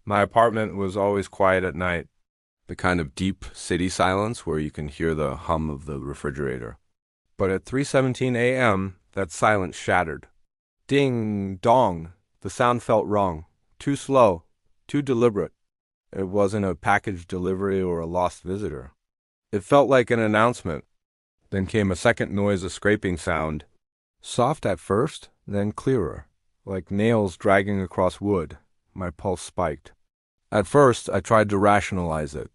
My apartment was always quiet at night, the kind of deep city silence where you can hear the hum of the refrigerator. But at 3:17 a.m., that silence shattered. Ding dong. The sound felt wrong. Too slow. Too deliberate. It wasn't a package delivery or a lost visitor. It felt like an announcement. Then came a second noise, a scraping sound. Soft at first, then clearer, like nails dragging across wood. My pulse spiked. At first, I tried to rationalize it.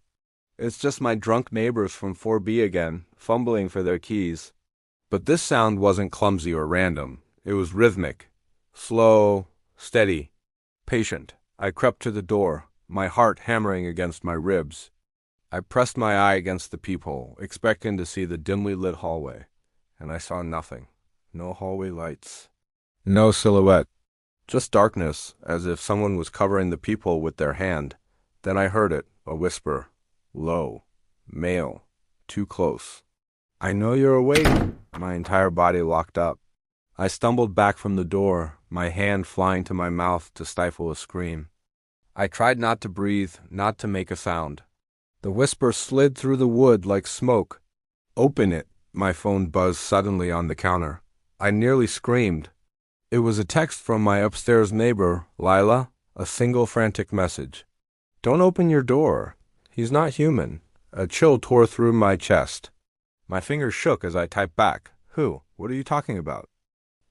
It's just my drunk neighbors from 4B again, fumbling for their keys. But this sound wasn't clumsy or random. It was rhythmic, slow, steady, patient. I crept to the door, my heart hammering against my ribs. I pressed my eye against the peephole, expecting to see the dimly lit hallway, and I saw nothing. No hallway lights. No silhouette. Just darkness, as if someone was covering the peephole with their hand. Then I heard it, a whisper. Low. Male. Too close. "I know you're awake." My entire body locked up. I stumbled back from the door, my hand flying to my mouth to stifle a scream. I tried not to breathe, not to make a sound. The whisper slid through the wood like smoke. "Open it." My phone buzzed suddenly on the counter. I nearly screamed. It was a text from my upstairs neighbor, Lila, a single frantic message. "Don't open your door. He's not human." A chill tore through my chest. My fingers shook as I typed back. "Who? What are you talking about?"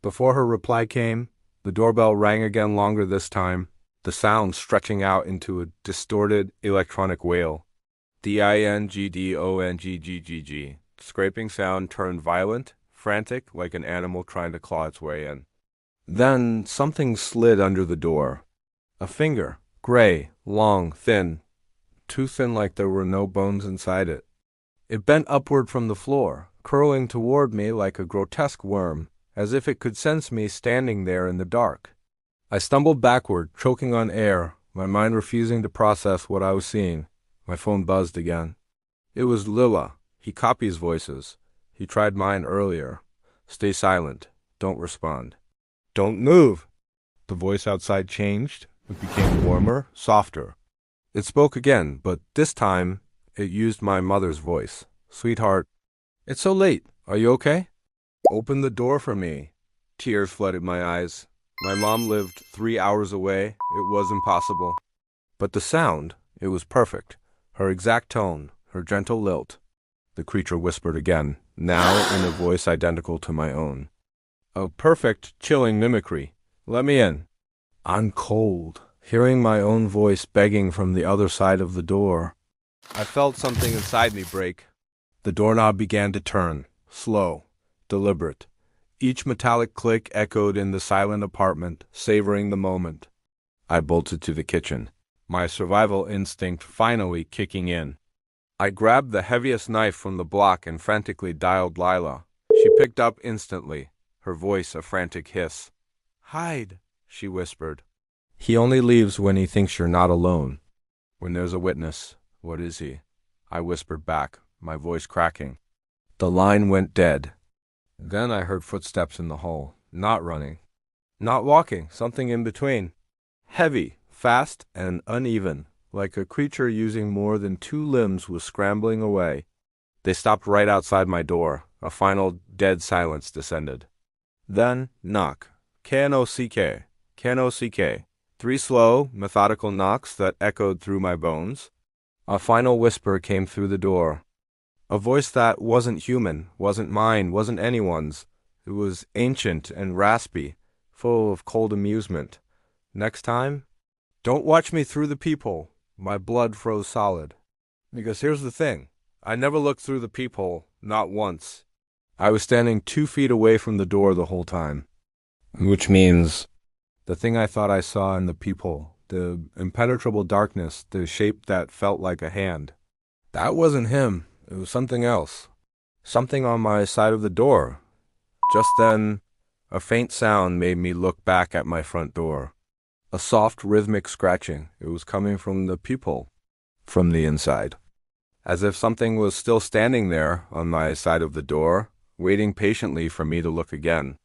Before her reply came, the doorbell rang again, longer this time, the sound stretching out into a distorted electronic wail. DINGDONGGGG. Scraping sound turned violent, frantic, like an animal trying to claw its way in. Then something slid under the door. A finger, gray, long, thin, too thin like there were no bones inside it. It bent upward from the floor, curling toward me like a grotesque worm, as if it could sense me standing there in the dark. I stumbled backward, choking on air, my mind refusing to process what I was seeing. My phone buzzed again. It was Lila. He copies voices. He tried mine earlier. "Stay silent. Don't respond." "Don't move." The voice outside changed. It became warmer, softer. It spoke again, but this time it used my mother's voice. "Sweetheart, it's so late. Are you okay? Open the door for me." Tears flooded my eyes. My mom lived 3 hours away. It was impossible. But the sound, it was perfect. Her exact tone, her gentle lilt. The creature whispered again, now in a voice identical to my own. A perfect, chilling mimicry. "Let me in." I'm cold, hearing my own voice begging from the other side of the door. I felt something inside me break. The doorknob began to turn, slow, deliberate. Each metallic click echoed in the silent apartment, savoring the moment. I bolted to the kitchen, my survival instinct finally kicking in. I grabbed the heaviest knife from the block and frantically dialed Lila. She picked up instantly, her voice a frantic hiss. "Hide," she whispered. "He only leaves when he thinks you're not alone. When there's a witness, what is he?" I whispered back, my voice cracking. The line went dead. Then I heard footsteps in the hall, not running, not walking, something in between. Heavy, fast, and uneven, like a creature using more than 2 limbs was scrambling away. They stopped right outside my door. A final dead silence descended. Then, knock. K-N-O-C-K. K-N-O-C-K. 3 slow, methodical knocks that echoed through my bones. A final whisper came through the door. A voice that wasn't human, wasn't mine, wasn't anyone's. It was ancient and raspy, full of cold amusement. "Next time, don't watch me through the peephole." My blood froze solid. Because here's the thing. I never looked through the peephole, not once. I was standing 2 feet away from the door the whole time. Which means the thing I thought I saw in the peephole, the impenetrable darkness, the shape that felt like a hand, that wasn't him. It was something else. Something on my side of the door. Just then, a faint sound made me look back at my front door. A soft, rhythmic scratching. It was coming from the peephole, from the inside. As if something was still standing there on my side of the door, waiting patiently for me to look again.